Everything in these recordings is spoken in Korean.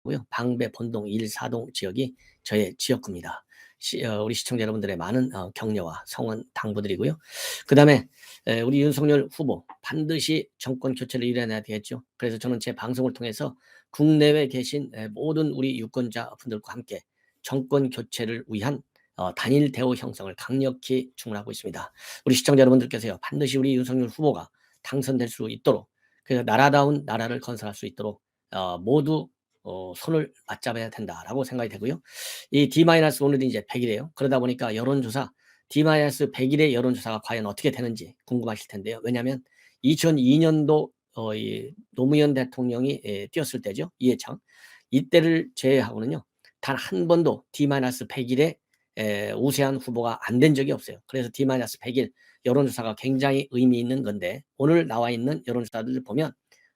고요. 방배, 본동, 1, 4동 지역이 저의 지역구입니다. 우리 시청자 여러분들의 많은 격려와 성원 당부드리고요. 그다음에 우리 윤석열 후보 반드시 정권 교체를 이뤄내야 되겠죠. 그래서 저는 제 방송을 통해서 국내외에 계신 모든 우리 유권자 분들과 함께 정권 교체를 위한 단일 대우 형성을 강력히 주문하고 있습니다. 우리 시청자 여러분들께서요, 반드시 우리 윤석열 후보가 당선될 수 있도록, 그래서 나라다운 나라를 건설할 수 있도록 모두 손을 맞잡아야 된다라고 생각이 되고요. 이 D-오늘이 이제 100일이에요. 그러다 보니까 여론조사 D-100일의 여론조사가 과연 어떻게 되는지 궁금하실 텐데요. 왜냐하면 2002년도 이 노무현 대통령이 뛰었을 때죠. 이해창. 이때를 제외하고는요, 단 한 번도 D-100일에 우세한 후보가 안 된 적이 없어요. 그래서 D-100일 여론조사가 굉장히 의미 있는 건데, 오늘 나와 있는 여론조사들을 보면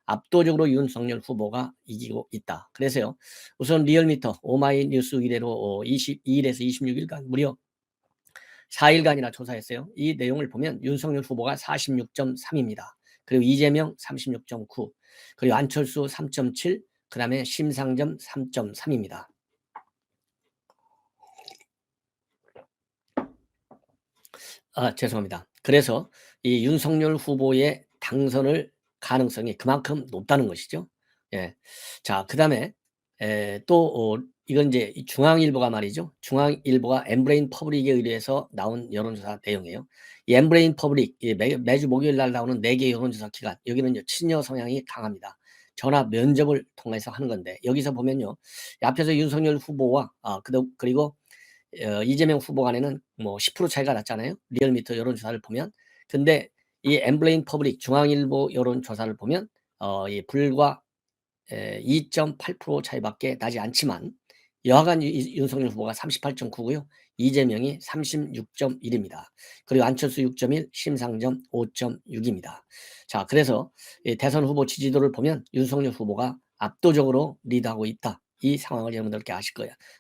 압도적으로 윤석열 후보가 이기고 있다. 그래서요, 우선 리얼미터 오마이뉴스 이래로 22일에서 26일간 무려 4일간이나 조사했어요. 이 내용을 보면 윤석열 후보가 46.3입니다. 그리고 이재명 36.9, 그리고 안철수 3.7, 그 다음에 심상정 3.3입니다. 죄송합니다. 그래서 이 윤석열 후보의 당선을 가능성이 그만큼 높다는 것이죠. 예. 자, 그다음에 또 이건 이제 이 중앙일보가 말이죠. 중앙일보가 엠브레인 퍼블릭에 의뢰해서 나온 여론조사 내용이에요. 이 엠브레인 퍼블릭, 매주 목요일 날 나오는 4개 여론조사 기관, 여기는요 친여 성향이 강합니다. 전화 면접을 통해서 하는 건데, 여기서 보면요, 앞에서 윤석열 후보와 그리고 이재명 후보 간에는 뭐 10% 차이가 났잖아요. 리얼미터 여론조사를 보면. 근데 이 엠블레인 퍼블릭 중앙일보 여론조사를 보면 이 불과 2.8% 차이밖에 나지 않지만, 여하간 윤석열 후보가 38.9고요. 이재명이 36.1입니다. 그리고 안철수 6.1, 심상정 5.6입니다. 자, 그래서 대선 후보 지지도를 보면 윤석열 후보가 압도적으로 리드하고 있다. 이 상황을 여러분들께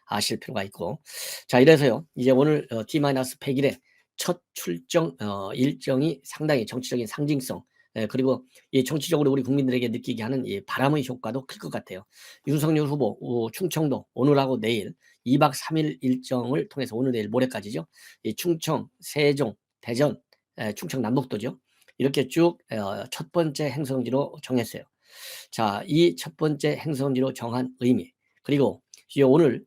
아실 필요가 있고, 자, 이래서요, 이제 오늘 D-100일에 첫 출정 일정이 상당히 정치적인 상징성, 그리고 이 정치적으로 우리 국민들에게 느끼게 하는 이 바람의 효과도 클 것 같아요. 윤석열 후보 충청도 오늘하고 내일 2박 3일 일정을 통해서, 오늘 내일 모레까지죠. 이 충청, 세종, 대전, 충청 남북도죠. 이렇게 쭉 첫 번째 행성지로 정했어요. 자, 이 첫 번째 행성지로 정한 의미, 그리고 이제 오늘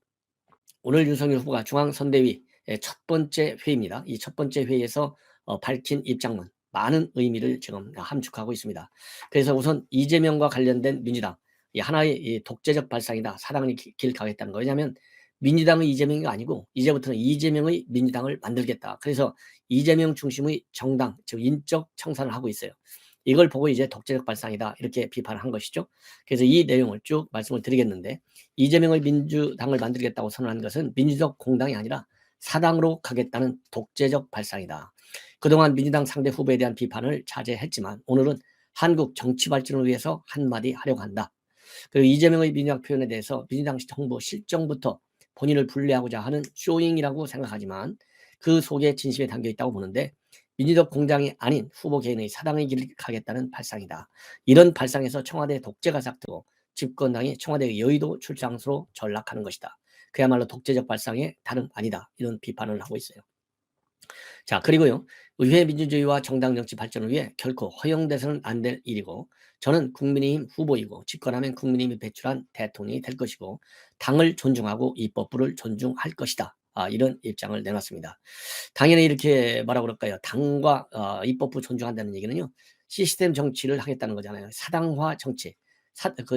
윤석열 후보가 중앙선대위 첫 번째 회의입니다. 이 첫 번째 회의에서 밝힌 입장문, 많은 의미를 지금 함축하고 있습니다. 그래서 우선 이재명과 관련된 민주당, 이 하나의 이 독재적 발상이다, 사당의 길 가겠다는 거. 왜냐하면 민주당의 이재명이 아니고 이제부터는 이재명의 민주당을 만들겠다. 그래서 이재명 중심의 정당, 즉 인적 청산을 하고 있어요. 이걸 보고 이제 독재적 발상이다, 이렇게 비판을 한 것이죠. 그래서 이 내용을 쭉 말씀을 드리겠는데, 이재명의 민주당을 만들겠다고 선언한 것은 민주적 공당이 아니라 사당으로 가겠다는 독재적 발상이다. 그동안 민주당 상대 후보에 대한 비판을 자제했지만, 오늘은 한국 정치 발전을 위해서 한마디 하려고 한다. 그리고 이재명의 민주당 표현에 대해서 민주당 정부 실정부터 본인을 분리하고자 하는 쇼잉이라고 생각하지만, 그 속에 진심이 담겨 있다고 보는데, 민주적 공장이 아닌 후보 개인의 사당의 길을 가겠다는 발상이다. 이런 발상에서 청와대 독재가 싹트고 집권당이 청와대의 여의도 출장소로 전락하는 것이다. 그야말로 독재적 발상의 다름 아니다. 이런 비판을 하고 있어요. 자, 그리고요, 의회 민주주의와 정당 정치 발전을 위해 결코 허용돼서는 안 될 일이고, 저는 국민의힘 후보이고 집권하면 국민의힘이 배출한 대통령이 될 것이고, 당을 존중하고 입법부를 존중할 것이다. 이런 입장을 내놨습니다. 당연히 이렇게 뭐라 그럴까요? 당과 입법부 존중한다는 얘기는요, 시스템 정치를 하겠다는 거잖아요. 사당화 정치.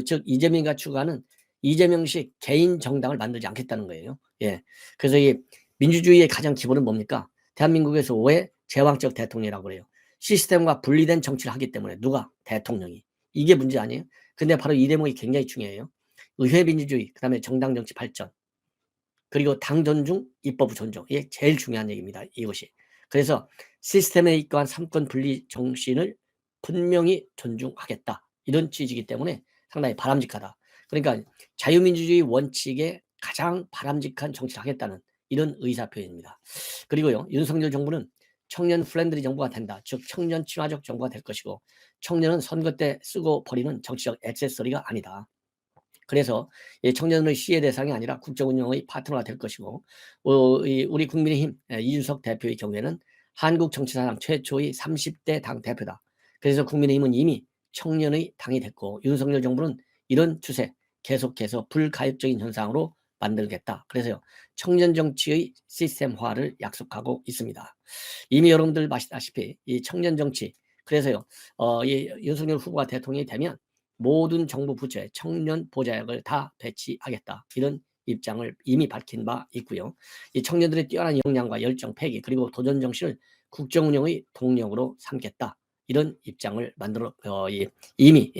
즉 이재명이가 추구하는 이재명식 개인 정당을 만들지 않겠다는 거예요. 예. 그래서 이 민주주의의 가장 기본은 뭡니까? 대한민국에서 왜 제왕적 대통령이라고 그래요? 시스템과 분리된 정치를 하기 때문에. 누가? 대통령이. 이게 문제 아니에요? 근데 바로 이 대목이 굉장히 중요해요. 의회 민주주의, 그다음에 정당 정치 발전, 그리고 당 존중, 입법부 존중. 이게 제일 중요한 얘기입니다, 이것이. 그래서 시스템에 입각한 삼권 분리 정신을 분명히 존중하겠다, 이런 취지이기 때문에 상당히 바람직하다. 그러니까 자유민주주의 원칙에 가장 바람직한 정치를 하겠다는 이런 의사표현입니다. 그리고요, 윤석열 정부는 청년 프렌들리 정부가 된다. 즉 청년 친화적 정부가 될 것이고, 청년은 선거 때 쓰고 버리는 정치적 액세서리가 아니다. 그래서 이 청년의 시의 대상이 아니라 국정운영의 파트너가 될 것이고, 우리 국민의힘 이준석 대표의 경우에는 한국 정치사상 최초의 30대 당대표다. 그래서 국민의힘은 이미 청년의 당이 됐고, 윤석열 정부는 이런 추세 계속해서 불가역적인 현상으로 만들겠다. 그래서요, 청년 정치의 시스템화를 약속하고 있습니다. 이미 여러분들 아시다시피 이 청년 정치, 그래서요, 이 윤석열 후보가 대통령이 되면 모든 정부 부처에 청년 보좌역을 다 배치하겠다. 이런 입장을 이미 밝힌 바 있고요. 이 청년들의 뛰어난 역량과 열정, 패기, 그리고 도전 정신을 국정운영의 동력으로 삼겠다. 이런 입장을 이미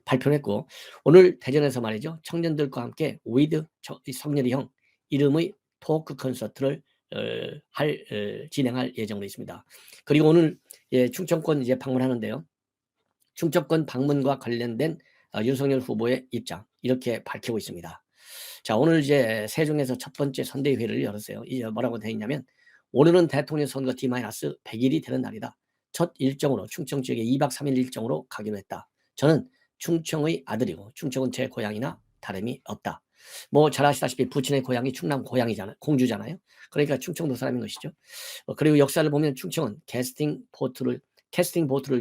발표했고, 오늘 대전에서 말이죠, 청년들과 함께 위드 성렬이 형 이름의 토크 콘서트를 진행할 예정으로 있습니다. 그리고 오늘 충청권 이제 방문하는데요. 충청권 방문과 관련된 윤석열 후보의 입장 이렇게 밝히고 있습니다. 자, 오늘 이제 세종에서 첫 번째 선대위회를 열었어요. 이제 뭐라고 되어 있냐면, 오늘은 대통령 선거 D-100일이 되는 날이다. 첫 일정으로 충청 지역에 2박 3일 일정으로 가기로 했다. 저는 충청의 아들이고 충청은 제 고향이나 다름이 없다. 뭐 잘 아시다시피 부친의 고향이 충남 고향이잖아요. 공주잖아요. 그러니까 충청도 사람인 것이죠. 그리고 역사를 보면 충청은 캐스팅 보트를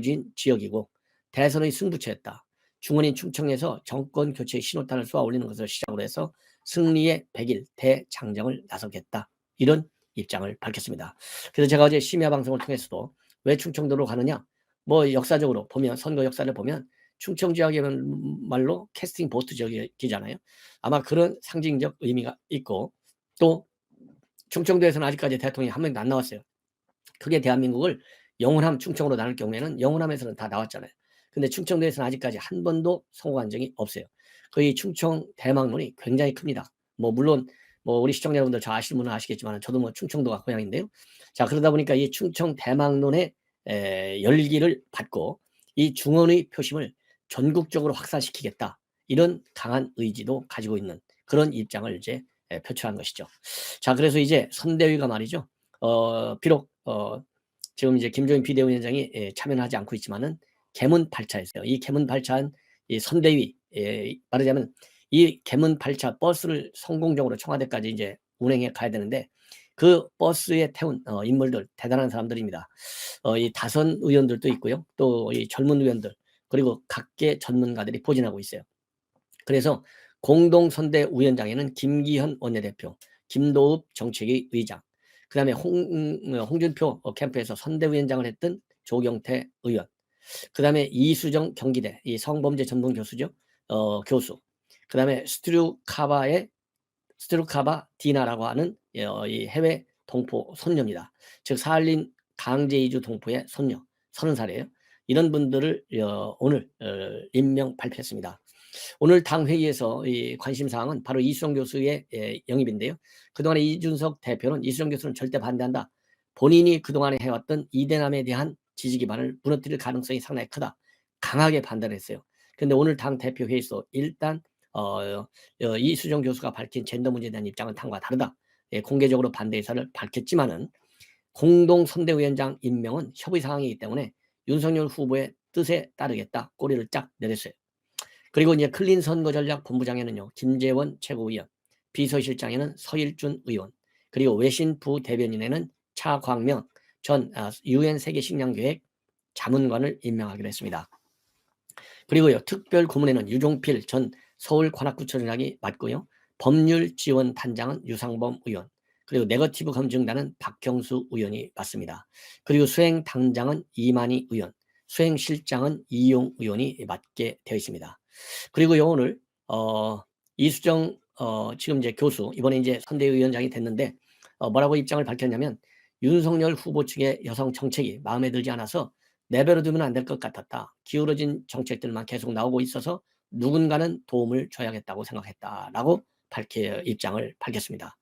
쥔 지역이고 대선의 승부처였다. 중원인 충청에서 정권 교체의 신호탄을 쏘아 올리는 것을 시작으로 해서 승리의 100일 대장정을 나서겠다. 이런 입장을 밝혔습니다. 그래서 제가 어제 심야 방송을 통해서도 왜 충청도로 가느냐, 뭐 역사적으로 보면, 선거 역사를 보면 충청 지역이야말로 캐스팅 보트 지역이잖아요. 아마 그런 상징적 의미가 있고, 또 충청도에서는 아직까지 대통령이 한 명도 안 나왔어요. 그게 대한민국을 영호남 충청으로 나눌 경우에는 영호남에서는 다 나왔잖아요. 근데 충청도에서는 아직까지 한 번도 성공한 적이 없어요. 그 충청 대망론이 굉장히 큽니다. 뭐 물론 뭐 우리 시청자 여러분들 잘 아시는 분은 아시겠지만 저도 뭐 충청도가 고향인데요. 자, 그러다 보니까 이 충청 대망론의 열기를 받고 이 중원의 표심을 전국적으로 확산시키겠다. 이런 강한 의지도 가지고 있는 그런 입장을 이제 표출한 것이죠. 자, 그래서 이제 선대위가 말이죠. 비록 지금 이제 김종인 비대위원장이 참여하지 않고 있지만은 개문 8차였어요. 이 개문 8차는 이 선대위, 말하자면 이 개문 8차 버스를 성공적으로 청와대까지 이제 운행해 가야 되는데, 그 버스에 태운 인물들 대단한 사람들입니다. 이 다선 의원들도 있고요. 또 이 젊은 의원들, 그리고 각계 전문가들이 포진하고 있어요. 그래서 공동선대위원장에는 김기현 원내대표, 김도읍 정책위 의장, 그 다음에 홍준표 캠프에서 선대위원장을 했던 조경태 의원, 그 다음에 이수정 경기대 이 성범죄 전문 교수죠. 교수, 그 다음에 스트루카바 디나라고 하는 이 해외 동포 손녀입니다. 즉 사할린 강제 이주 동포의 손녀, 30살이에요. 이런 분들을 오늘 임명 발표했습니다. 오늘 당 회의에서 이 관심 사항은 바로 이수정 교수의 영입인데요. 그동안에 이준석 대표는 이수정 교수는 절대 반대한다. 본인이 그동안에 해왔던 이대남에 대한 지지 기반을 무너뜨릴 가능성이 상당히 크다. 강하게 판단을 했어요. 그런데 오늘 당 대표 회의에서 일단 이수정 교수가 밝힌 젠더 문제에 대한 입장은 당과 다르다. 공개적으로 반대 의사를 밝혔지만은 공동선대위원장 임명은 협의 사항이기 때문에 윤석열 후보의 뜻에 따르겠다. 꼬리를 쫙 내렸어요. 그리고 이제 클린 선거전략 본부장에는요, 김재원 최고위원, 비서실장에는 서일준 의원, 그리고 외신 부대변인에는 차광명 전 UN 세계식량계획 자문관을 임명하기로 했습니다. 그리고요, 특별 고문에는 유종필 전 서울관악구청장이 맡고요, 법률지원단장은 유상범 의원, 그리고 네거티브 검증단은 박경수 의원이 맡습니다. 그리고 수행단장은 이만희 의원, 수행실장은 이용 의원이 맡게 되어 있습니다. 그리고요, 오늘 이수정 지금 이제 교수 이번에 이제 선대위원장이 됐는데 뭐라고 입장을 밝혔냐면, 윤석열 후보 측의 여성 정책이 마음에 들지 않아서 내버려 두면 안 될 것 같았다. 기울어진 정책들만 계속 나오고 있어서 누군가는 도움을 줘야겠다고 생각했다라고 입장을 밝혔습니다.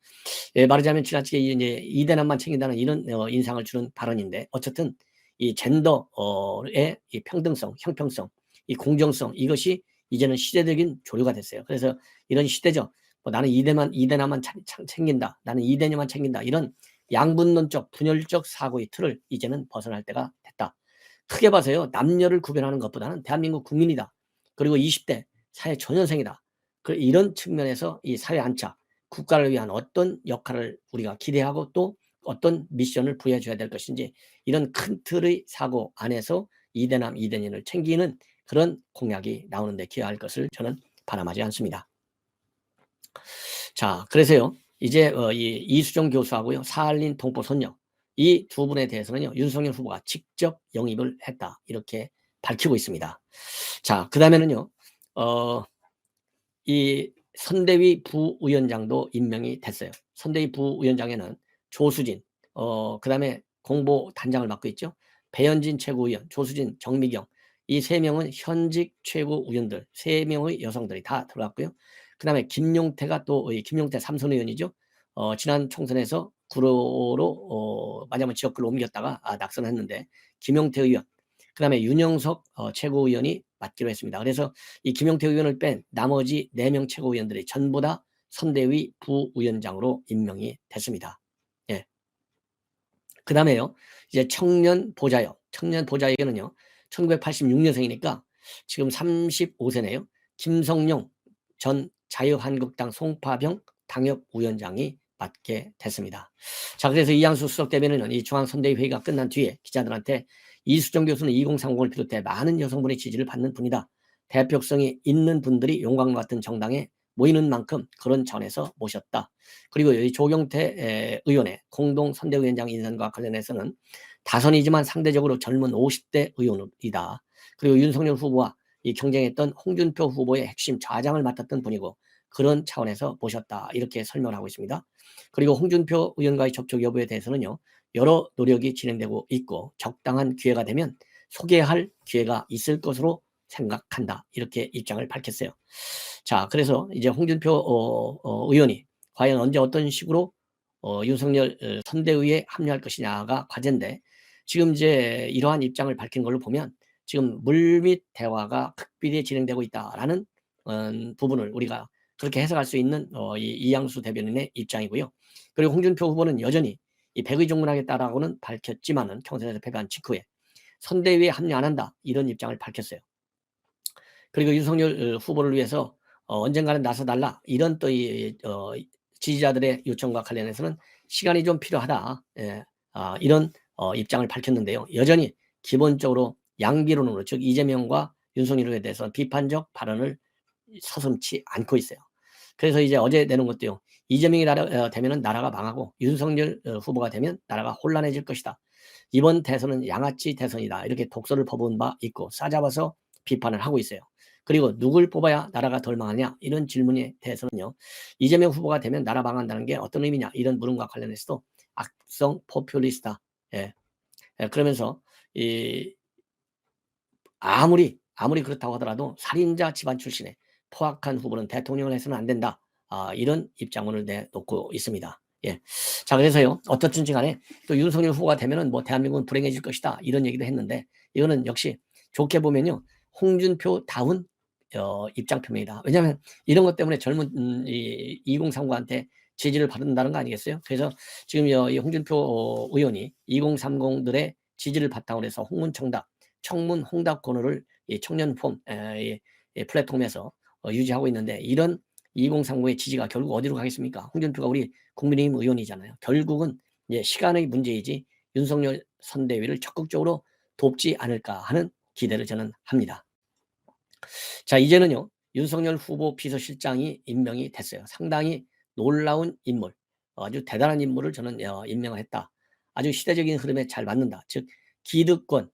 말하자면 지나치게 이제 이대남만 챙긴다는 이런 인상을 주는 발언인데, 어쨌든 이 젠더의 이 평등성, 형평성, 이 공정성, 이것이 이제는 시대적인 조류가 됐어요. 그래서 이런 시대죠. 뭐 나는 이대남만 챙긴다, 나는 이대녀만 챙긴다, 이런 양분론적 분열적 사고의 틀을 이제는 벗어날 때가 됐다. 크게 봐서요, 남녀를 구별하는 것보다는 대한민국 국민이다. 그리고 20대 사회 초년생이다. 이런 측면에서 이 사회 안착, 국가를 위한 어떤 역할을 우리가 기대하고 또 어떤 미션을 부여해 줘야 될 것인지 이런 큰 틀의 사고 안에서 이대남 이대년을 챙기는 그런 공약이 나오는 데 기여할 것을 저는 바람하지 않습니다. 자, 그래서요. 이제 이 이수정 교수하고요. 사할린 동포 손녀 이 두 분에 대해서는요. 윤석열 후보가 직접 영입을 했다. 이렇게 밝히고 있습니다. 자, 그다음에는요. 이 선대위 부위원장도 임명이 됐어요. 선대위 부위원장에는 조수진, 그다음에 공보단장을 맡고 있죠. 배현진 최고위원, 조수진, 정미경 이 세 명은 현직 최고위원들, 세 명의 여성들이 다 들어갔고요. 그다음에 김용태가 또 김용태 삼선 의원이죠. 지난 총선에서 구로로 마지막 지역구로 옮겼다가 낙선했는데 김용태 의원, 그다음에 윤영석 최고위원이 맡기로 했습니다. 그래서 이 김용태 의원을 뺀 나머지 4명 최고위원들이 전부 다 선대위 부위원장으로 임명이 됐습니다. 예. 그다음에요. 이제 청년 보좌역. 청년 보좌역에는요. 1986년생이니까 지금 35세네요. 김성용 전 자유한국당 송파병 당협위원장이 맡게 됐습니다. 자, 그래서 이양수 수석 대변인은 이 중앙선대위 회의가 끝난 뒤에 기자들한테 이수정 교수는 2030을 비롯해 많은 여성분의 지지를 받는 분이다. 대표성이 있는 분들이 용광로 같은 정당에 모이는 만큼 그런 전에서 모셨다. 그리고 이 조경태 의원의 공동선대위원장 인선과 관련해서는 다선이지만 상대적으로 젊은 50대 의원이다. 그리고 윤석열 후보와 이 경쟁했던 홍준표 후보의 핵심 좌장을 맡았던 분이고 그런 차원에서 모셨다. 이렇게 설명을 하고 있습니다. 그리고 홍준표 의원과의 접촉 여부에 대해서는요. 여러 노력이 진행되고 있고 적당한 기회가 되면 소개할 기회가 있을 것으로 생각한다. 이렇게 입장을 밝혔어요. 자, 그래서 이제 홍준표 의원이 과연 언제 어떤 식으로 윤석열 선대위에 합류할 것이냐가 과제인데 지금 이제 이러한 입장을 밝힌 걸로 보면 지금 물밑 대화가 극비리에 진행되고 있다라는 부분을 우리가 그렇게 해석할 수 있는 이 이양수 대변인의 입장이고요. 그리고 홍준표 후보는 여전히 이 백의 종문하겠다라고는 밝혔지만은 경선에서 패배한 직후에 선대위에 합류 안 한다 이런 입장을 밝혔어요. 그리고 윤석열 후보를 위해서 언젠가는 나서달라 이런 또 지지자들의 요청과 관련해서는 시간이 좀 필요하다. 예. 이런 입장을 밝혔는데요. 여전히 기본적으로 양비론으로 즉 이재명과 윤석열에 대해서 비판적 발언을 서슴지 않고 있어요. 그래서 이제 어제 내는 것도요. 이재명이 되면은 나라가 망하고 윤석열 후보가 되면 나라가 혼란해질 것이다. 이번 대선은 양아치 대선이다. 이렇게 독서를 퍼부은 바 있고 싸잡아서 비판을 하고 있어요. 그리고 누굴 뽑아야 나라가 덜 망하냐 이런 질문에 대해서는요. 이재명 후보가 되면 나라 망한다는 게 어떤 의미냐 이런 물음과 관련해서도 악성 포퓰리스트다. 예. 예, 그러면서 이 아무리 그렇다고 하더라도 살인자 집안 출신의 포악한 후보는 대통령을 해서는 안 된다. 이런 입장문을 내놓고 있습니다. 예. 자, 그래서요. 어떻든지 간에 또 윤석열 후보가 되면은 뭐 대한민국은 불행해질 것이다. 이런 얘기도 했는데 이거는 역시 좋게 보면요. 홍준표다운 입장 표명이다. 왜냐하면 이런 것 때문에 젊은 2030한테 지지를 받는다는 거 아니겠어요? 그래서 지금 이 홍준표 의원이 2030들의 지지를 바탕으로 해서 홍문청답, 청문 홍답 코너를 이 청년 폼 플랫폼에서 유지하고 있는데 이런 2030의 지지가 결국 어디로 가겠습니까? 홍준표가 우리 국민의힘 의원이잖아요. 결국은 시간의 문제이지 윤석열 선대위를 적극적으로 돕지 않을까 하는 기대를 저는 합니다. 자, 이제는요. 윤석열 후보 비서실장이 임명이 됐어요. 상당히 놀라운 인물, 아주 대단한 인물을 저는 임명을 했다. 아주 시대적인 흐름에 잘 맞는다. 즉 기득권,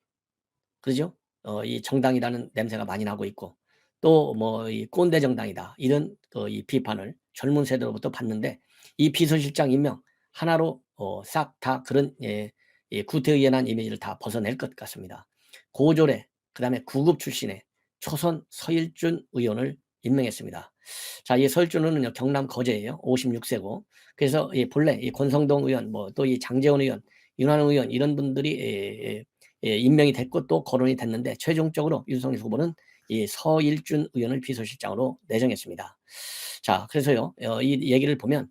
그죠? 이 정당이라는 냄새가 많이 나고 있고 또 뭐 이 꼰대 정당이다. 이런 이 비판을 젊은 세대로부터 받는데 이 비서실장 임명 하나로 싹 다 그런 구태의연한 이미지를 다 벗어낼 것 같습니다. 고졸의 그다음에 구급 출신의 초선 서일준 의원을 임명했습니다. 자, 이 서일준 의원은요 경남 거제예요. 56세고 그래서 본래 이 권성동 의원 뭐 또 이 장제원 의원, 윤한홍 의원 이런 분들이 임명이 됐고 또 거론이 됐는데 최종적으로 윤석열 후보는 이 서일준 의원을 비서실장으로 내정했습니다. 자, 그래서요 이 얘기를 보면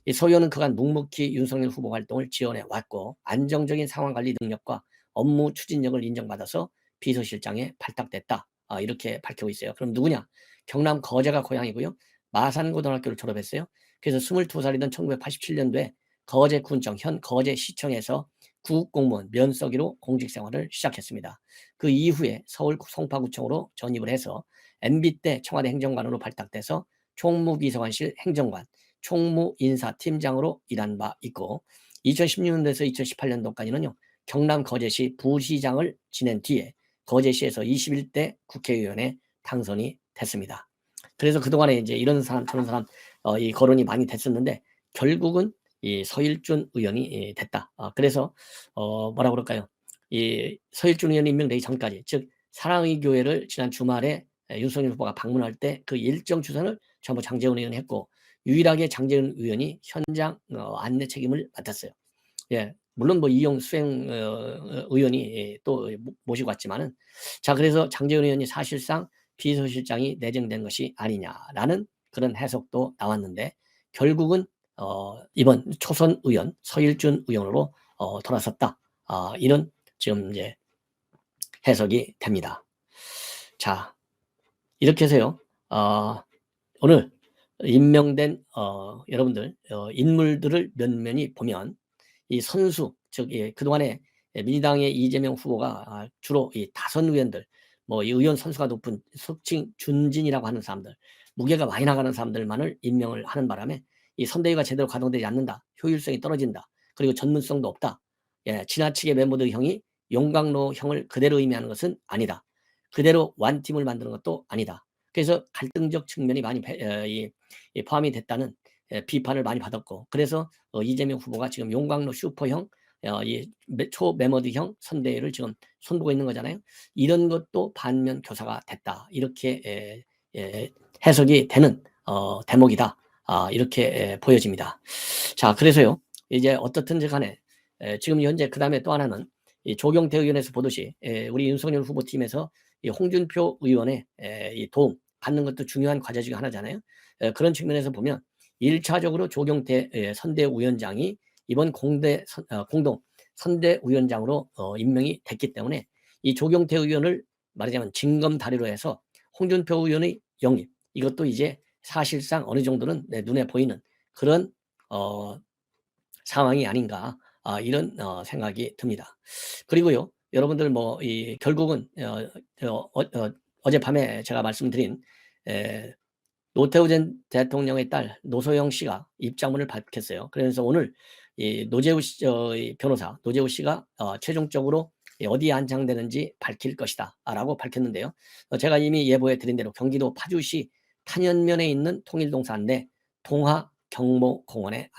이 서 의원은 그간 묵묵히 윤석열 후보 활동을 지원해 왔고 안정적인 상황 관리 능력과 업무 추진력을 인정받아서 비서실장에 발탁됐다. 이렇게 밝히고 있어요. 그럼 누구냐? 경남 거제가 고향이고요. 마산고등학교를 졸업했어요. 그래서 22살이던 1987년도에 거제군청, 현 거제시청에서 구급공무원 면서기로 공직생활을 시작했습니다. 그 이후에 서울 송파구청으로 전입을 해서 MB 때 청와대 행정관으로 발탁돼서 총무비서관실 행정관, 총무인사팀장으로 일한 바 있고 2016년도에서 2018년도까지는요. 경남 거제시 부시장을 지낸 뒤에 거제시에서 21대 국회의원에 당선이 됐습니다. 그래서 그동안에 이제 이런 사람 저런 사람 이 거론이 많이 됐었는데 결국은 이 서일준 의원이 됐다. 그래서 뭐라 그럴까요? 이 서일준 의원이 임명되기 전까지, 즉 사랑의 교회를 지난 주말에 윤석열 후보가 방문할 때 그 일정 주선을 전부 장제원 의원이 했고 유일하게 장제원 의원이 현장 안내 책임을 맡았어요. 예, 물론 뭐 이용 수행 의원이 또 모시고 왔지만은 자 그래서 장제원 의원이 사실상 비서실장이 내정된 것이 아니냐라는 그런 해석도 나왔는데 결국은 이번 초선 의원 서일준 의원으로 돌아섰다. 이런 지금 이제 해석이 됩니다. 자 이렇게 해서요. 오늘 임명된 여러분들 인물들을 면면히 보면 이 선수 즉 그동안에 민주당의 이재명 후보가 주로 이 다선 의원들 뭐 이 의원 선수가 높은 속칭 준진이라고 하는 사람들 무게가 많이 나가는 사람들만을 임명을 하는 바람에 이 선대위가 제대로 가동되지 않는다. 효율성이 떨어진다. 그리고 전문성도 없다. 지나치게 멤버들 형이 용광로 형을 그대로 의미하는 것은 아니다. 그대로 완팀을 만드는 것도 아니다. 그래서 갈등적 측면이 많이 포함이 됐다는 비판을 많이 받았고 그래서 이재명 후보가 지금 용광로 슈퍼형 이 초메머드형 선대위를 지금 손보고 있는 거잖아요. 이런 것도 반면 교사가 됐다. 이렇게 해석이 되는 대목이다. 이렇게 보여집니다. 자 그래서요. 이제 어떻든지 간에 지금 현재 그 다음에 또 하나는 이 조경태 의원에서 보듯이 우리 윤석열 후보팀에서 이 홍준표 의원의 이 도움 받는 것도 중요한 과제 중에 하나잖아요. 그런 측면에서 보면 1차적으로 조경태 선대위원장이 이번 공동 선대위원장으로 임명이 됐기 때문에 이 조경태 의원을 말하자면 징검다리로 해서 홍준표 의원의 영입 이것도 이제 사실상 어느 정도는 눈에 보이는 그런 상황이 아닌가 이런 생각이 듭니다. 그리고요 여러분들 뭐 이 결국은 어젯밤에 제가 말씀드린 노태우 전 대통령의 딸 노소영 씨가 입장문을 밝혔어요. 그래서 오늘 이 노재우 변호사 노재우 씨가 최종적으로 어디에 안장되는지 밝힐 것이다 라고 밝혔는데요. 제가 이미 예보해 드린 대로 경기도 파주시 탄현면에 있는 통일동산 내 동하 경모공원에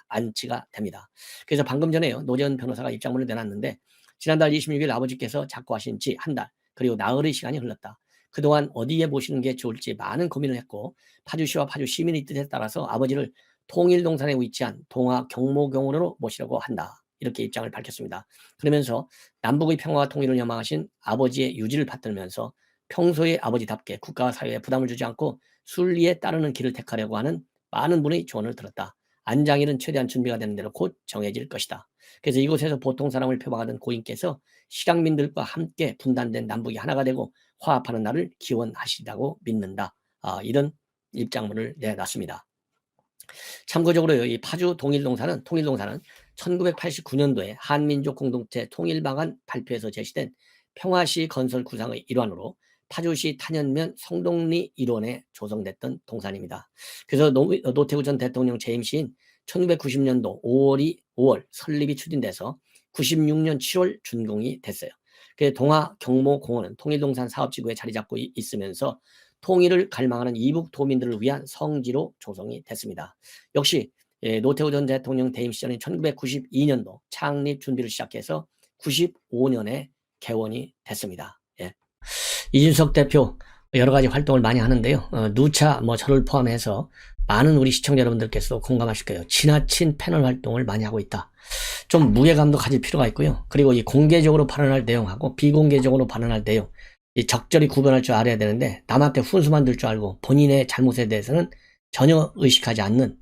안치가 됩니다. 그래서 방금 전에요 노재훈 변호사가 입장문을 내놨는데 지난달 26일 아버지께서 작고하신 지 한 달 그리고 나흘의 시간이 흘렀다. 그동안 어디에 모시는 게 좋을지 많은 고민을 했고 파주시와 파주 시민의 뜻에 따라서 아버지를 통일동산에 위치한 동하 경모공원으로 모시려고 한다. 이렇게 입장을 밝혔습니다. 그러면서 남북의 평화와 통일을 염망하신 아버지의 유지를 받들면서 평소에 아버지답게 국가와 사회에 부담을 주지 않고 순리에 따르는 길을 택하려고 하는 많은 분의 조언을 들었다. 안장일은 최대한 준비가 되는 대로 곧 정해질 것이다. 그래서 이곳에서 보통 사람을 표방하던 고인께서 실향민들과 함께 분단된 남북이 하나가 되고 화합하는 날을 기원하시다고 믿는다. 이런 입장문을 내놨습니다. 참고적으로 이 파주 통일동산은 1989년도에 한민족 공동체 통일방안 발표에서 제시된 평화시 건설 구상의 일환으로 파주시 탄현면 성동리 일원에 조성됐던 동산입니다. 그래서 노태우 전 대통령 재임 시인 1990년도 5월 설립이 추진돼서 96년 7월 준공이 됐어요. 동하 경모공원은 통일동산 사업지구에 자리 잡고 있으면서 통일을 갈망하는 이북 도민들을 위한 성지로 조성이 됐습니다. 역시 노태우 전 대통령 대임 시절인 1992년도 창립 준비를 시작해서 95년에 개원이 됐습니다. 이준석 대표 여러 가지 활동을 많이 하는데요. 누차 뭐 저를 포함해서 많은 우리 시청자 여러분들께서 공감하실 거예요. 지나친 패널 활동을 많이 하고 있다. 좀 무게감도 가질 필요가 있고요. 그리고 이 공개적으로 발언할 내용하고 비공개적으로 발언할 내용 이 적절히 구분할 줄 알아야 되는데 남한테 훈수 만들 줄 알고 본인의 잘못에 대해서는 전혀 의식하지 않는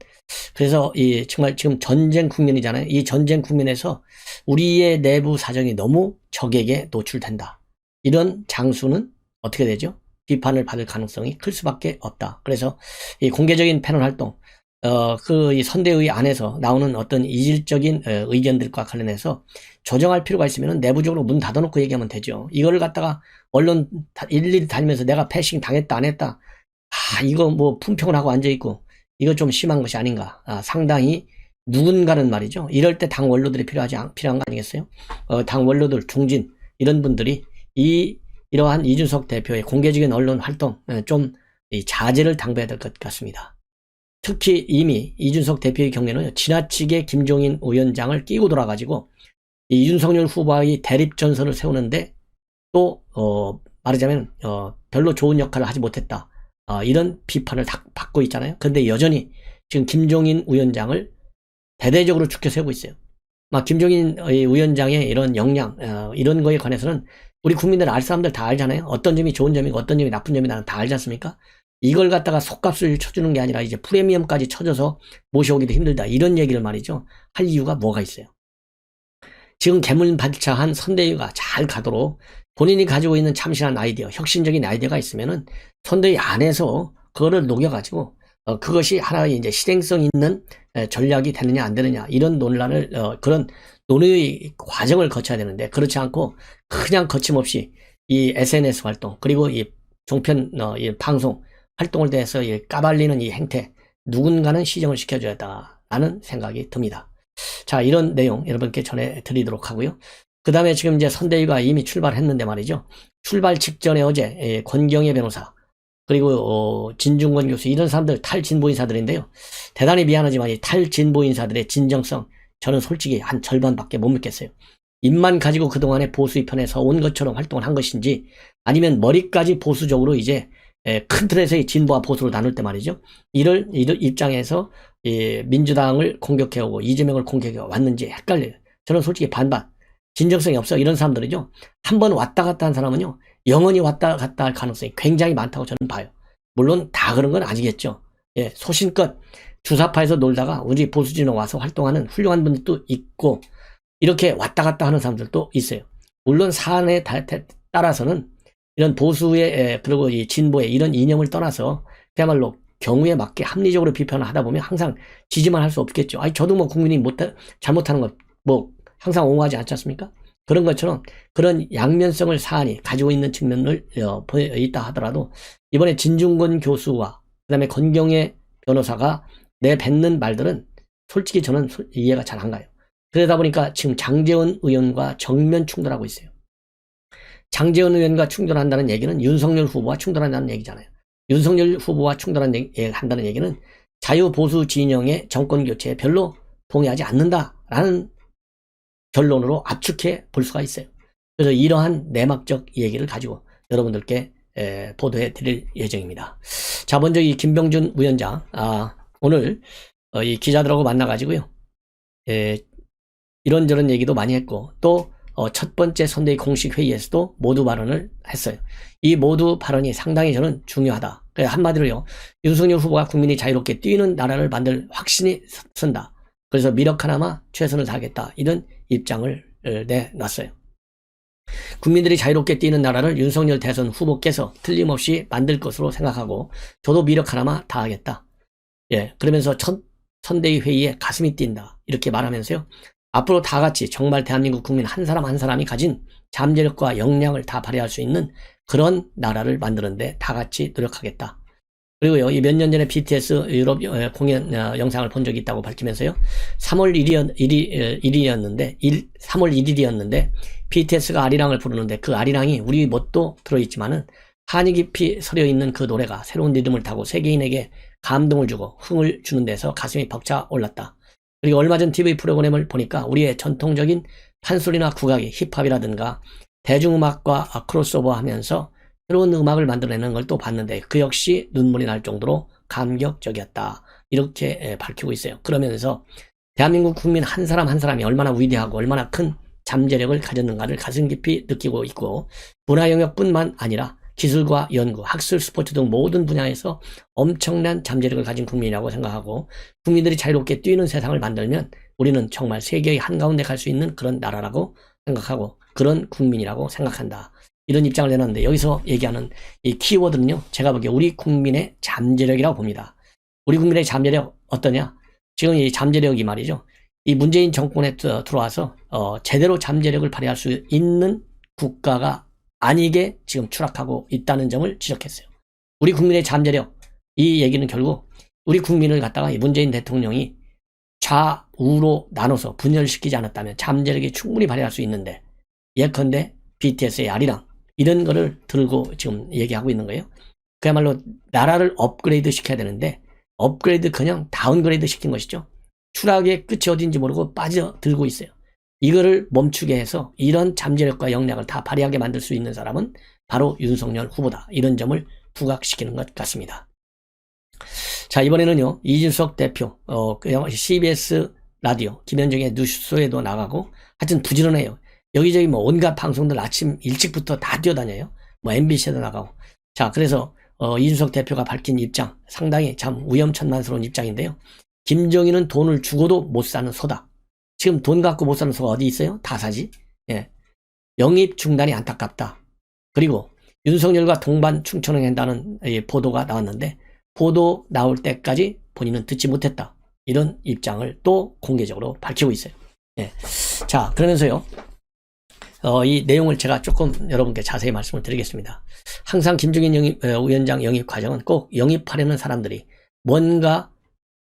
그래서 이 정말 지금 전쟁 국면이잖아요. 이 전쟁 국면에서 우리의 내부 사정이 너무 적에게 노출된다. 이런 장수는 어떻게 되죠? 비판을 받을 가능성이 클 수밖에 없다. 그래서 이 공개적인 패널 활동, 이 선대위 안에서 나오는 어떤 이질적인 의견들과 관련해서 조정할 필요가 있으면 내부적으로 문 닫아놓고 얘기하면 되죠. 이거를 갖다가 언론 일일이 다니면서 내가 패싱 당했다 안 했다, 이거 뭐 품평을 하고 앉아있고, 이거 좀 심한 것이 아닌가. 상당히 누군가는 말이죠. 이럴 때 당 원로들이 필요한 거 아니겠어요? 당 원로들, 중진, 이런 분들이 이러한 이준석 대표의 공개적인 언론 활동 좀 자제를 당부해야 될 것 같습니다. 특히 이미 이준석 대표의 경우에는 지나치게 김종인 위원장을 끼고 돌아가지고 이 윤석열 후보의 대립 전선을 세우는데 또 말하자면 별로 좋은 역할을 하지 못했다, 이런 비판을 받고 있잖아요. 그런데 여전히 지금 김종인 위원장을 대대적으로 축켜 세우고 있어요. 김종인 위원장의 이런 역량, 이런 거에 관해서는 우리 국민들 알 사람들 다 알잖아요. 어떤 점이 좋은 점이고 어떤 점이 나쁜 점이다 다 알지 않습니까? 이걸 갖다가 속값을 쳐주는 게 아니라 이제 프리미엄까지 쳐줘서 모셔오기도 힘들다, 이런 얘기를 말이죠 할 이유가 뭐가 있어요. 지금 개물반차한 선대위가 잘 가도록 본인이 가지고 있는 참신한 아이디어, 혁신적인 아이디어가 있으면은 선대위 안에서 그거를 녹여가지고 그것이 하나의 이제 실행성 있는 전략이 되느냐 안 되느냐, 이런 논란을 그런 논의 과정을 거쳐야 되는데, 그렇지 않고 그냥 거침없이 이 SNS 활동, 그리고 이 종편 이 방송 활동을 대해서 까발리는 이 행태, 누군가는 시정을 시켜줘야 한다라는 생각이 듭니다. 자, 이런 내용 여러분께 전해드리도록 하고요. 그 다음에 지금 이제 선대위가 이미 출발했는데 말이죠. 출발 직전에 어제 권경혜 변호사, 그리고 진중권 교수, 이런 사람들 탈진보 인사들인데요. 대단히 미안하지만 이 탈진보 인사들의 진정성, 저는 솔직히 한 절반밖에 못 믿겠어요. 입만 가지고 그동안에 보수의 편에 서온 것처럼 활동을 한 것인지, 아니면 머리까지 보수적으로 이제 큰 틀에서의 진보와 보수로 나눌 때 말이죠. 이럴 입장에서 민주당을 공격해오고 이재명을 공격해 왔는지 헷갈려요. 저는 솔직히 반반. 진정성이 없어. 이런 사람들은요, 한번 왔다 갔다 한 사람은요, 영원히 왔다 갔다 할 가능성이 굉장히 많다고 저는 봐요. 물론 다 그런 건 아니겠죠. 소신껏 주사파에서 놀다가 우리 보수진영 와서 활동하는 훌륭한 분들도 있고, 이렇게 왔다 갔다 하는 사람들도 있어요. 물론 사안에 따라서는 이런 보수의 그리고 이 진보의 이런 이념을 떠나서 그야말로 경우에 맞게 합리적으로 비판을 하다 보면 항상 지지만 할 수 없겠죠. 저도 뭐 국민이 잘못하는 거 뭐 항상 옹호하지 않지 않습니까? 그런 것처럼 그런 양면성을 사안이 가지고 있는 측면을 있다 하더라도, 이번에 진중권 교수와 그다음에 권경혜 변호사가 내뱉는 말들은 솔직히 저는 이해가 잘 안 가요. 그러다 보니까 지금 장제원 의원과 정면 충돌하고 있어요. 장제원 의원과 충돌한다는 얘기는 윤석열 후보와 충돌한다는 얘기잖아요. 윤석열 후보와 충돌한다는 얘기는 자유보수 진영의 정권교체에 별로 동의하지 않는다라는 결론으로 압축해 볼 수가 있어요. 그래서 이러한 내막적 얘기를 가지고 여러분들께 보도해 드릴 예정입니다. 자, 먼저 이 김병준 위원장, 오늘 이 기자들하고 만나가지고요, 이런저런 얘기도 많이 했고, 또 첫 번째 선대위 공식 회의에서도 모두 발언을 했어요. 이 모두 발언이 상당히 저는 중요하다. 한마디로요, 윤석열 후보가 국민이 자유롭게 뛰는 나라를 만들 확신이 선다. 그래서 미력하나마 최선을 다하겠다, 이런 입장을 내놨어요. 국민들이 자유롭게 뛰는 나라를 윤석열 대선 후보께서 틀림없이 만들 것으로 생각하고 저도 미력하나마 다하겠다. 그러면서 첫 선대위 회의에 가슴이 뛴다, 이렇게 말하면서요, 앞으로 다 같이 정말 대한민국 국민 한 사람 한 사람이 가진 잠재력과 역량을 다 발휘할 수 있는 그런 나라를 만드는데 다 같이 노력하겠다. 그리고요, 이 몇 년 전에 BTS 유럽 공연 영상을 본 적이 있다고 밝히면서요, 3월 1일이었는데 BTS가 아리랑을 부르는데 그 아리랑이 우리 멋도 들어있지만은 한이 깊이 서려 있는 그 노래가 새로운 리듬을 타고 세계인에게 감동을 주고 흥을 주는 데서 가슴이 벅차 올랐다. 그리고 얼마 전 TV 프로그램을 보니까 우리의 전통적인 판소리나 국악이 힙합이라든가 대중음악과 크로스오버 하면서 새로운 음악을 만들어내는 걸 또 봤는데 그 역시 눈물이 날 정도로 감격적이었다, 이렇게 밝히고 있어요. 그러면서 대한민국 국민 한 사람 한 사람이 얼마나 위대하고 얼마나 큰 잠재력을 가졌는가를 가슴 깊이 느끼고 있고, 문화 영역뿐만 아니라 기술과 연구, 학술, 스포츠 등 모든 분야에서 엄청난 잠재력을 가진 국민이라고 생각하고, 국민들이 자유롭게 뛰는 세상을 만들면 우리는 정말 세계의 한가운데 갈 수 있는 그런 나라라고 생각하고 그런 국민이라고 생각한다, 이런 입장을 내놨는데 여기서 얘기하는 이 키워드는요. 제가 보기에 우리 국민의 잠재력이라고 봅니다. 우리 국민의 잠재력 어떠냐? 지금 이 잠재력이 말이죠. 이 문재인 정권에 들어와서 제대로 잠재력을 발휘할 수 있는 국가가 아니게 지금 추락하고 있다는 점을 지적했어요. 우리 국민의 잠재력, 이 얘기는 결국 우리 국민을 갖다가 문재인 대통령이 좌우로 나눠서 분열시키지 않았다면 잠재력이 충분히 발휘할 수 있는데, 예컨대 BTS의 아리랑 이런 거를 들고 지금 얘기하고 있는 거예요. 그야말로 나라를 업그레이드 시켜야 되는데 업그레이드커녕 다운그레이드 시킨 것이죠. 추락의 끝이 어딘지 모르고 빠져들고 있어요. 이거를 멈추게 해서 이런 잠재력과 역량을 다 발휘하게 만들 수 있는 사람은 바로 윤석열 후보다. 이런 점을 부각시키는 것 같습니다. 자, 이번에는요, 이준석 대표, CBS 라디오, 김현정의 뉴스에도 나가고, 하여튼 부지런해요. 여기저기 뭐 온갖 방송들 아침 일찍부터 다 뛰어다녀요. 뭐 MBC에도 나가고. 자, 그래서, 이준석 대표가 밝힌 입장, 상당히 참 위험천만스러운 입장인데요. 김정희는 돈을 주고도 못 사는 소다. 지금 돈 갖고 못 사는 소가 어디 있어요? 다 사지. 예. 영입 중단이 안타깝다. 그리고 윤석열과 동반 충천을 한다는 보도가 나왔는데, 보도 나올 때까지 본인은 듣지 못했다. 이런 입장을 또 공개적으로 밝히고 있어요. 예. 자, 그러면서요, 이 내용을 제가 조금 여러분께 자세히 말씀을 드리겠습니다. 항상 김종인 위원장 영입 과정은 꼭 영입하려는 사람들이 뭔가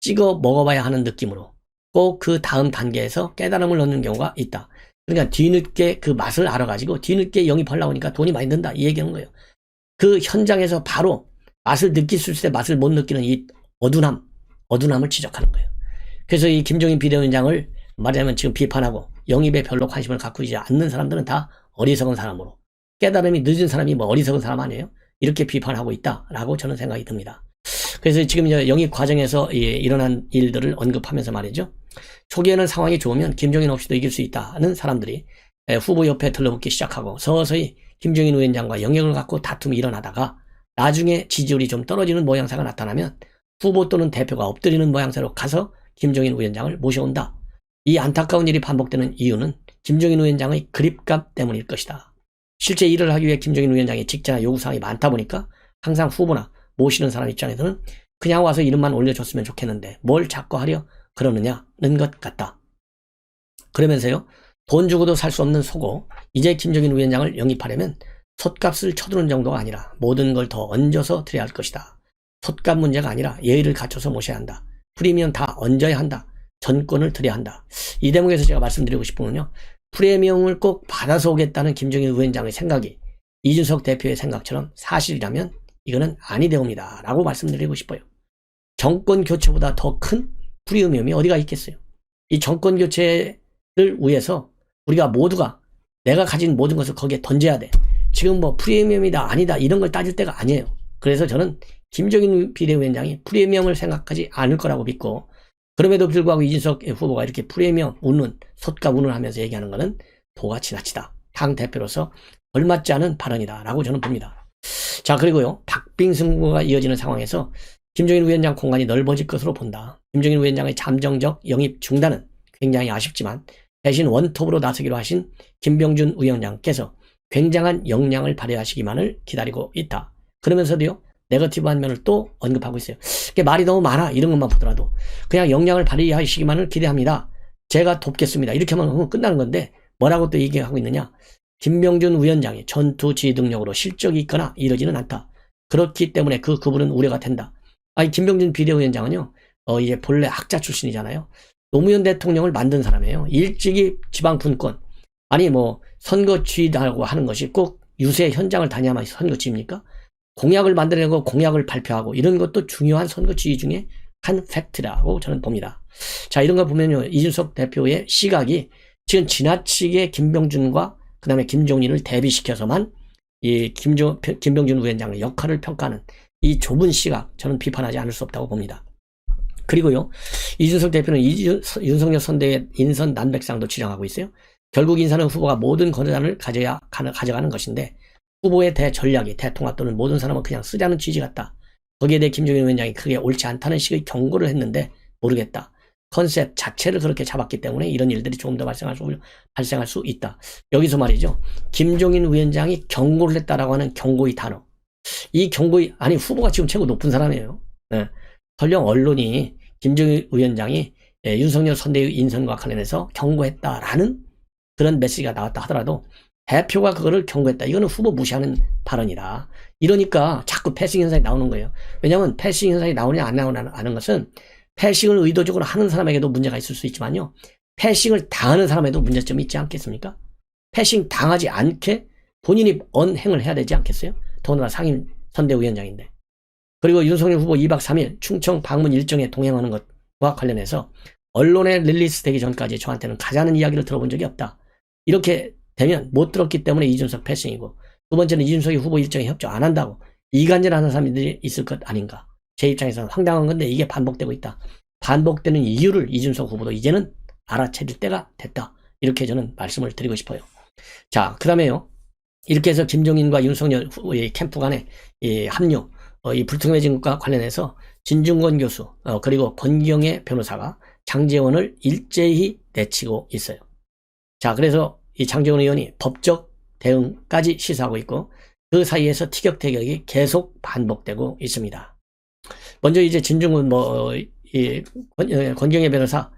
찍어 먹어봐야 하는 느낌으로 꼭 그 다음 단계에서 깨달음을 얻는 경우가 있다. 그러니까 뒤늦게 그 맛을 알아가지고 뒤늦게 영입하려고 하니까 돈이 많이 든다. 이 얘기하는 거예요. 그 현장에서 바로 맛을 느낄 수 있을 때 맛을 못 느끼는 이 어둔함을 지적하는 거예요. 그래서 이 김종인 비대위원장을 말하자면 지금 비판하고 영입에 별로 관심을 갖고 있지 않는 사람들은 다 어리석은 사람으로, 깨달음이 늦은 사람이 뭐 어리석은 사람 아니에요? 이렇게 비판하고 있다라고 저는 생각이 듭니다. 그래서 지금 영입 과정에서 일어난 일들을 언급하면서 말이죠. 초기에는 상황이 좋으면 김종인 없이도 이길 수 있다는 사람들이 후보 옆에 들러붙기 시작하고 서서히 김종인 위원장과 영역을 갖고 다툼이 일어나다가 나중에 지지율이 좀 떨어지는 모양새가 나타나면 후보 또는 대표가 엎드리는 모양새로 가서 김종인 위원장을 모셔온다. 이 안타까운 일이 반복되는 이유는 김종인 위원장의 그립감 때문일 것이다. 실제 일을 하기 위해 김종인 위원장의 직제나 요구사항이 많다 보니까 항상 후보나 모시는 사람 입장에서는 그냥 와서 이름만 올려줬으면 좋겠는데 뭘 자꾸 하려 그러느냐는 것 같다. 그러면서요, 돈 주고도 살 수 없는 속고 이제 김종인 위원장을 영입하려면 솥값을 쳐두는 정도가 아니라 모든 걸 더 얹어서 드려야 할 것이다. 솥값 문제가 아니라 예의를 갖춰서 모셔야 한다. 프리미엄 다 얹어야 한다. 전권을 드려야 한다. 이 대목에서 제가 말씀드리고 싶은 건요, 프리미엄을 꼭 받아서 오겠다는 김종인 위원장의 생각이 이준석 대표의 생각처럼 사실이라면 이거는 아니되옵니다 라고 말씀드리고 싶어요. 정권 교체보다 더 큰 프리미엄이 어디가 있겠어요. 이 정권 교체를 위해서 우리가 모두가 내가 가진 모든 것을 거기에 던져야 돼. 지금 뭐 프리미엄이다 아니다 이런 걸 따질 때가 아니에요. 그래서 저는 김종인 비대위원장이 프리미엄을 생각하지 않을 거라고 믿고, 그럼에도 불구하고 이준석 후보가 이렇게 프리미엄 운운, 솥값 운운을 하면서 얘기하는 것은 도가 지나치다. 당 대표로서 걸맞지 않은 발언이다 라고 저는 봅니다. 자, 그리고요, 박빙승부가 이어지는 상황에서 김종인 위원장 공간이 넓어질 것으로 본다. 김종인 위원장의 잠정적 영입 중단은 굉장히 아쉽지만 대신 원톱으로 나서기로 하신 김병준 위원장께서 굉장한 역량을 발휘하시기만을 기다리고 있다. 그러면서도요, 네거티브한 면을 또 언급하고 있어요. 말이 너무 많아 이런 것만 보더라도 그냥 역량을 발휘하시기만을 기대합니다. 제가 돕겠습니다. 이렇게 하면 끝나는 건데 뭐라고 또 얘기하고 있느냐. 김병준 위원장이 전투 지휘 능력으로 실적이 있거나 이러지는 않다. 그렇기 때문에 그분은 우려가 된다. 아니, 김병준 비대위원장은요, 이제 본래 학자 출신이잖아요. 노무현 대통령을 만든 사람이에요. 일찍이 지방 분권, 아니 뭐 선거 지휘라고 하는 것이 꼭 유세 현장을 다녀야만 선거 지휘입니까? 공약을 만들어내고 공약을 발표하고 이런 것도 중요한 선거 지휘 중에 한 팩트라고 저는 봅니다. 자, 이런 거 보면요, 이준석 대표의 시각이 지금 지나치게 김병준과 그 다음에 김종인을 대비시켜서만 이 김병준 위원장의 역할을 평가하는 이 좁은 시각, 저는 비판하지 않을 수 없다고 봅니다. 그리고요, 이준석 대표는 윤석열 선대의 인선 난백상도 지령하고 있어요. 결국 인사는 후보가 모든 권한을 가져가는 것인데 후보의 대전략이 대통합 또는 모든 사람은 그냥 쓰자는 취지 같다. 거기에 대해 김종인 위원장이 크게 옳지 않다는 식의 경고를 했는데 모르겠다. 컨셉 자체를 그렇게 잡았기 때문에 이런 일들이 조금 더 발생할 수 있다. 여기서 말이죠. 김종인 위원장이 경고를 했다라고 하는 경고의 단어. 이 경고의, 아니, 후보가 지금 최고 높은 사람이에요. 네. 설령 언론이 김종인 위원장이 윤석열 선대위 인선과 관련해서 경고했다라는 그런 메시지가 나왔다 하더라도 대표가 그거를 경고했다. 이거는 후보 무시하는 발언이다. 이러니까 자꾸 패싱 현상이 나오는 거예요. 왜냐하면 패싱 현상이 나오냐 안 나오냐는 것은 패싱을 의도적으로 하는 사람에게도 문제가 있을 수 있지만요. 패싱을 당하는 사람에도 문제점이 있지 않겠습니까? 패싱 당하지 않게 본인이 언행을 해야 되지 않겠어요? 더군다나 상임 선대위원장인데. 그리고 윤석열 후보 2박 3일 충청 방문 일정에 동행하는 것과 관련해서 언론에 릴리스 되기 전까지 저한테는 가자는 이야기를 들어본 적이 없다. 이렇게 되면 못 들었기 때문에 이준석 패싱이고, 두 번째는 이준석이 후보 일정에 협조 안 한다고 이간질하는 사람들이 있을 것 아닌가. 제 입장에서는 황당한 건데 이게 반복되고 있다. 반복되는 이유를 이준석 후보도 이제는 알아차릴 때가 됐다. 이렇게 저는 말씀을 드리고 싶어요. 자, 그 다음에요. 이렇게 해서 김종인과 윤석열 후보의 캠프 간의 이 합류, 이 불투명해진 것과 관련해서 진중권 교수, 그리고 권경의 변호사가 장제원을 일제히 내치고 있어요. 자, 그래서 이 장제원 의원이 법적 대응까지 시사하고 있고, 그 사이에서 티격태격이 계속 반복되고 있습니다. 먼저 이제 진중권 권경의 변호사,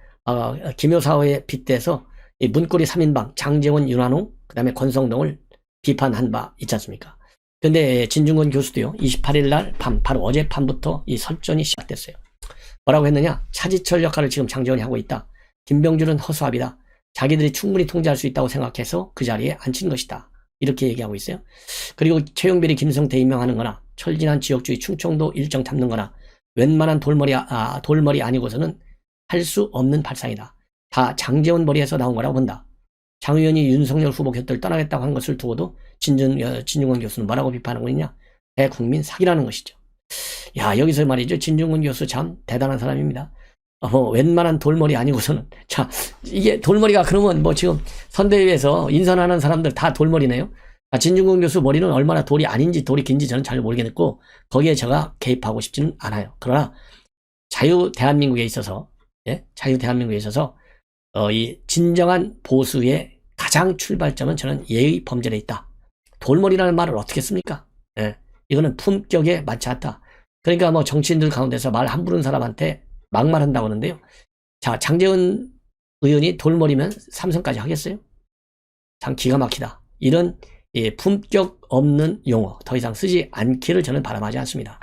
김효사호에 빗대서 이 문고리 3인방 장제원, 윤한홍, 그 다음에 권성동을 비판한 바 있지 않습니까? 근데 진중권 교수도요, 28일 날 밤, 바로 어젯밤부터 이 설전이 시작됐어요. 뭐라고 했느냐? 차지철 역할을 지금 장제원이 하고 있다. 김병준은 허수아비다. 자기들이 충분히 통제할 수 있다고 생각해서 그 자리에 앉힌 것이다. 이렇게 얘기하고 있어요. 그리고 최용별이 김성태 임명하는 거나 철진한 지역주의 충청도 일정 잡는 거나 웬만한 돌머리 아니고서는 할 수 없는 발상이다. 다 장제원 머리에서 나온 거라고 본다. 장 의원이 윤석열 후보 곁을 떠나겠다고 한 것을 두고도 진중권 교수는 뭐라고 비판하고 있냐? 대국민 사기라는 것이죠. 야, 여기서 말이죠. 진중권 교수 참 대단한 사람입니다. 웬만한 돌머리 아니고서는. 자, 이게 돌머리가 그러면 뭐 지금 선대위에서 인선하는 사람들 다 돌머리네요. 진중권 교수 머리는 얼마나 돌이 아닌지 돌이 긴지 저는 잘 모르겠고, 거기에 제가 개입하고 싶지는 않아요. 그러나 자유 대한민국에 있어서 이 진정한 보수의 가장 출발점은 저는 예의 범절에 있다. 돌머리라는 말을 어떻게 씁니까? 예, 이거는 품격에 맞지 않다. 그러니까 뭐 정치인들 가운데서 말 한 부른 사람한테 막말한다고 하는데요. 자, 장제원 의원이 돌머리면 삼성까지 하겠어요? 참 기가 막히다. 이런 품격 없는 용어 더 이상 쓰지 않기를 저는 바람하지 않습니다.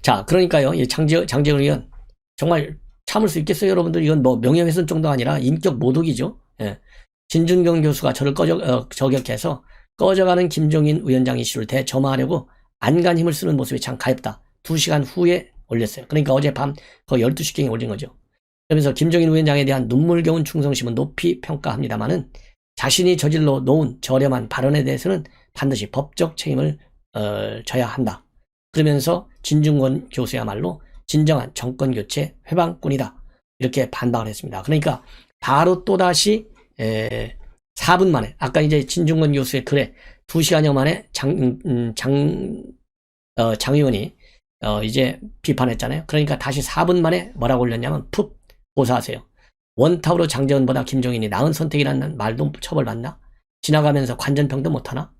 자, 그러니까요, 장제원 의원 정말 참을 수 있겠어요, 여러분들? 이건 뭐 명예훼손 정도가 아니라 인격 모독이죠. 예. 진중권 교수가 저를 저격해서 꺼져가는 김종인 위원장 이슈를 대점화하려고 안간 힘을 쓰는 모습이 참 가엽다. 2시간 후에 올렸어요. 그러니까 어젯밤 거의 12시경에 올린 거죠. 그러면서 김종인 위원장에 대한 눈물겨운 충성심은 높이 평가합니다마는 자신이 저질러 놓은 저렴한 발언에 대해서는 반드시 법적 책임을 져야 한다. 그러면서 진중권 교수야말로 진정한 정권교체 회방꾼이다. 이렇게 반박을 했습니다. 그러니까 바로 또다시 4분 만에, 아까 이제 진중권 교수의 글에 2시간여 만에 장 의원이 이제 비판했잖아요. 그러니까 다시 4분 만에 뭐라고 올렸냐면, 푹 고사하세요. 원탑으로 장제원보다 김종인이 나은 선택이라는 말도 처벌받나? 지나가면서 관전평도 못하나?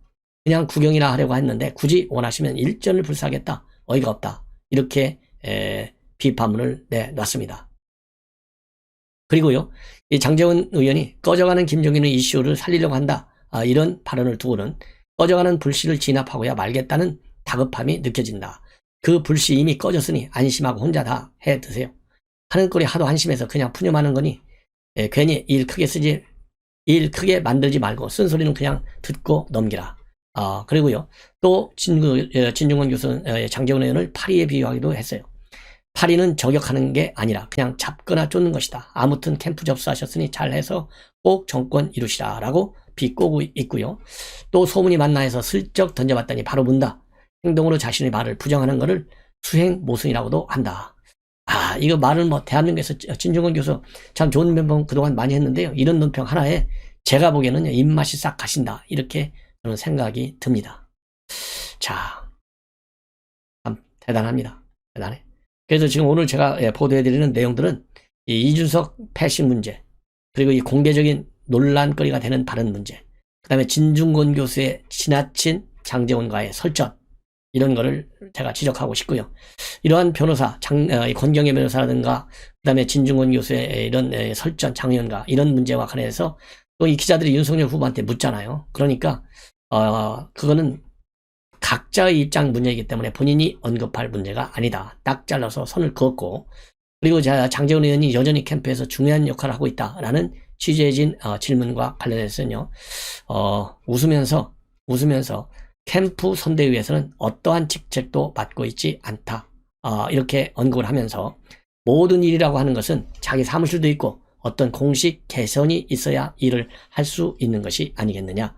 그냥 구경이나 하려고 했는데 굳이 원하시면 일전을 불사하겠다. 어이가 없다. 이렇게 비판문을 내놨습니다. 그리고요, 이 장제원 의원이 꺼져가는 김종인의 이슈를 살리려고 한다. 이런 발언을 두고는 꺼져가는 불씨를 진압하고야 말겠다는 다급함이 느껴진다. 그 불씨 이미 꺼졌으니 안심하고 혼자 다 해 드세요. 하는 꼴이 하도 한심해서 그냥 푸념하는 거니 괜히 일 크게 만들지 말고 쓴소리는 그냥 듣고 넘기라. 그리고요, 또 진중권 교수는 장제원 의원을 파리에 비유하기도 했어요. 파리는 저격하는 게 아니라 그냥 잡거나 쫓는 것이다. 아무튼 캠프 접수하셨으니 잘해서 꼭 정권 이루시라 라고 비꼬고 있고요. 또 소문이 많나 해서 슬쩍 던져봤더니 바로 문다. 행동으로 자신의 말을 부정하는 것을 수행 모순이라고도 한다. 이거 말을 뭐 대한민국에서 진중권 교수 참 좋은 면봉 그동안 많이 했는데요. 이런 논평 하나에 제가 보기에는 입맛이 싹 가신다. 이렇게 저는 생각이 듭니다. 자, 참 대단합니다. 대단해. 그래서 지금 오늘 제가 보도해드리는 내용들은 이 이준석 패싱 문제, 그리고 이 공개적인 논란거리가 되는 발언 문제, 그 다음에 진중권 교수의 지나친 장제원과의 설전, 이런 거를 제가 지적하고 싶고요. 이러한 변호사, 권경의 변호사라든가, 그 다음에 진중권 교수의 이런 설전, 장의원과 이런 문제와 관련해서 또 이 기자들이 윤석열 후보한테 묻잖아요. 그러니까, 그거는 각자의 입장 문제이기 때문에 본인이 언급할 문제가 아니다. 딱 잘라서 선을 그었고, 그리고 장제원 의원이 여전히 캠프에서 중요한 역할을 하고 있다라는 취재진 질문과 관련해서는요, 웃으면서 캠프 선대위에서는 어떠한 직책도 맡고 있지 않다. 이렇게 언급을 하면서 모든 일이라고 하는 것은 자기 사무실도 있고 어떤 공식 개선이 있어야 일을 할 수 있는 것이 아니겠느냐.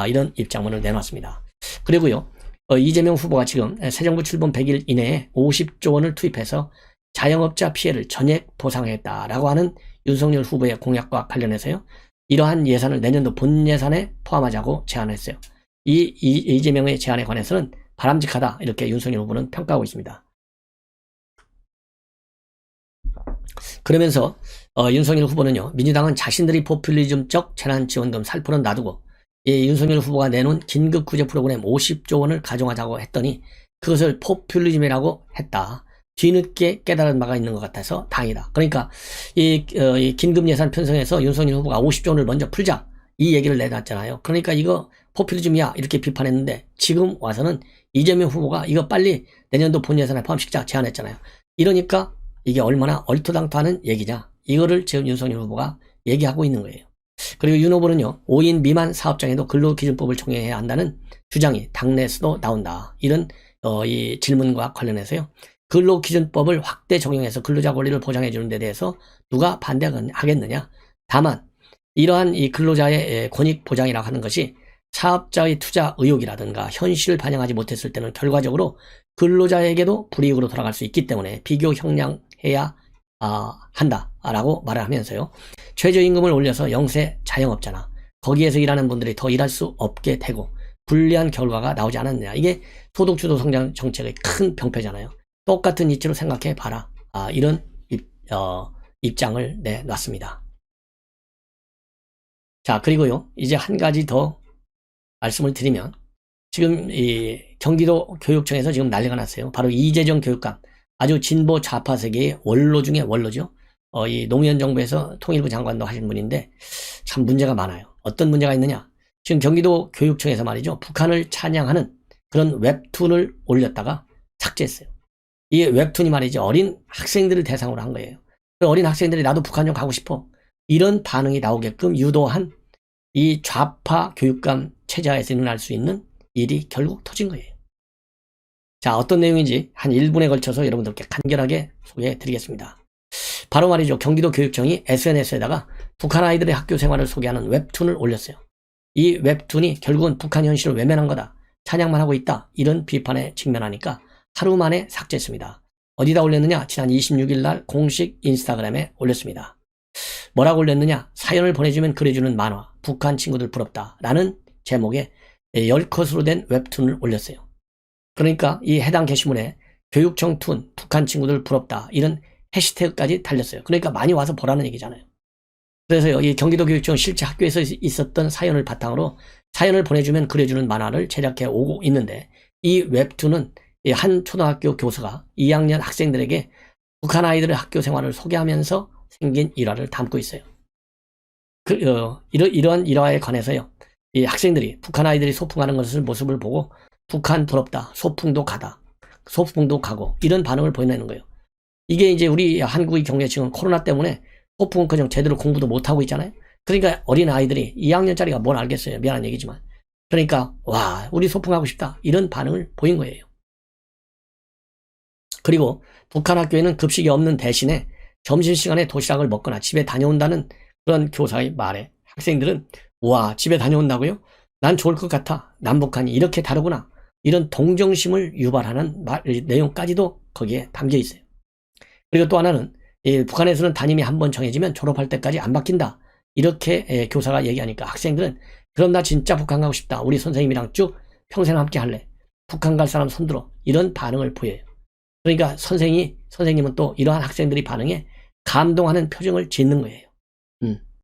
이런 입장문을 내놨습니다. 그리고요, 이재명 후보가 지금 새 정부 출범 100일 이내에 50조 원을 투입해서 자영업자 피해를 전액 보상하겠다라고 하는 윤석열 후보의 공약과 관련해서요, 이러한 예산을 내년도 본 예산에 포함하자고 제안했어요. 이재명의 제안에 관해서는 바람직하다, 이렇게 윤석열 후보는 평가하고 있습니다. 그러면서 윤석열 후보는요, 민주당은 자신들이 포퓰리즘적 재난지원금 살포는 놔두고 이 윤석열 후보가 내놓은 긴급구제 프로그램 50조 원을 가져가자고 했더니 그것을 포퓰리즘이라고 했다. 뒤늦게 깨달은 바가 있는 것 같아서 다행이다. 그러니까 이 긴급 예산 편성에서 윤석열 후보가 50조 원을 먼저 풀자, 이 얘기를 내놨잖아요. 그러니까 이거 포퓰리즘이야, 이렇게 비판했는데 지금 와서는 이재명 후보가 이거 빨리 내년도 본 예산에 포함시키자 제안했잖아요. 이러니까 이게 얼마나 얼토당토하는 얘기냐, 이거를 지금 윤석열 후보가 얘기하고 있는 거예요. 그리고 윤 후보는요, 5인 미만 사업장에도 근로기준법을 적용해야 한다는 주장이 당내에서도 나온다. 이런 이 질문과 관련해서요, 근로기준법을 확대 적용해서 근로자 권리를 보장해 주는 데 대해서 누가 반대하겠느냐. 다만 이러한 이 근로자의 권익 보장이라고 하는 것이 사업자의 투자 의욕이라든가 현실을 반영하지 못했을 때는 결과적으로 근로자에게도 불이익으로 돌아갈 수 있기 때문에 비교 형량해야 한다라고 말을 하면서요, 최저임금을 올려서 영세 자영업자나 거기에서 일하는 분들이 더 일할 수 없게 되고 불리한 결과가 나오지 않았느냐. 이게 소득주도 성장 정책의 큰 병폐잖아요. 똑같은 이치로 생각해 봐라. 이런 입장을 내놨습니다. 자, 그리고요, 이제 한 가지 더 말씀을 드리면, 지금 이 경기도 교육청에서 지금 난리가 났어요. 바로 이재정 교육감, 아주 진보 좌파 세계의 원로 중에 원로죠. 이 노무현 정부에서 통일부 장관도 하신 분인데 참 문제가 많아요. 어떤 문제가 있느냐? 지금 경기도 교육청에서 말이죠, 북한을 찬양하는 그런 웹툰을 올렸다가 삭제했어요. 이 웹툰이 말이죠, 어린 학생들을 대상으로 한 거예요. 그 어린 학생들이 나도 북한 좀 가고 싶어, 이런 반응이 나오게끔 유도한 이 좌파 교육감 체제하에서 일어날 수 있는 일이 결국 터진 거예요. 자, 어떤 내용인지 한 1분에 걸쳐서 여러분들께 간결하게 소개해 드리겠습니다. 바로 말이죠, 경기도 교육청이 SNS에다가 북한 아이들의 학교 생활을 소개하는 웹툰을 올렸어요. 이 웹툰이 결국은 북한 현실을 외면한 거다, 찬양만 하고 있다, 이런 비판에 직면하니까 하루 만에 삭제했습니다. 어디다 올렸느냐? 지난 26일 날 공식 인스타그램에 올렸습니다. 뭐라고 올렸느냐? 사연을 보내주면 그려주는 만화, 북한 친구들 부럽다 라는 제목의 10컷으로 된 웹툰을 올렸어요. 그러니까 이 해당 게시물에 교육청 툰, 북한 친구들 부럽다, 이런 해시태그까지 달렸어요. 그러니까 많이 와서 보라는 얘기잖아요. 그래서 이 경기도 교육청 실제 학교에서 있었던 사연을 바탕으로 사연을 보내주면 그려주는 만화를 제작해 오고 있는데, 이 웹툰은 한 초등학교 교사가 2학년 학생들에게 북한 아이들의 학교 생활을 소개하면서 생긴 일화를 담고 있어요. 이러한 일화에 관해서요, 이 학생들이 북한 아이들이 소풍하는 모습을 보고 북한 부럽다, 소풍도 가고 이런 반응을 보이는 거예요. 이게 이제 우리 한국의 경우에 지금 코로나 때문에 소풍은커녕 제대로 공부도 못하고 있잖아요. 그러니까 어린 아이들이 2학년짜리가 뭘 알겠어요. 미안한 얘기지만. 그러니까 와, 우리 소풍하고 싶다, 이런 반응을 보인 거예요. 그리고 북한 학교에는 급식이 없는 대신에 점심시간에 도시락을 먹거나 집에 다녀온다는 그런 교사의 말에 학생들은 와, 집에 다녀온다고요? 난 좋을 것 같아. 남북한이 이렇게 다르구나. 이런 동정심을 유발하는 내용까지도 거기에 담겨 있어요. 그리고 또 하나는 북한에서는 담임이 한번 정해지면 졸업할 때까지 안 바뀐다, 이렇게 교사가 얘기하니까 학생들은 그럼 나 진짜 북한 가고 싶다. 우리 선생님이랑 쭉 평생 함께 할래. 북한 갈 사람 손들어. 이런 반응을 보여요. 그러니까 선생님은 또 이러한 학생들이 반응에 감동하는 표정을 짓는 거예요.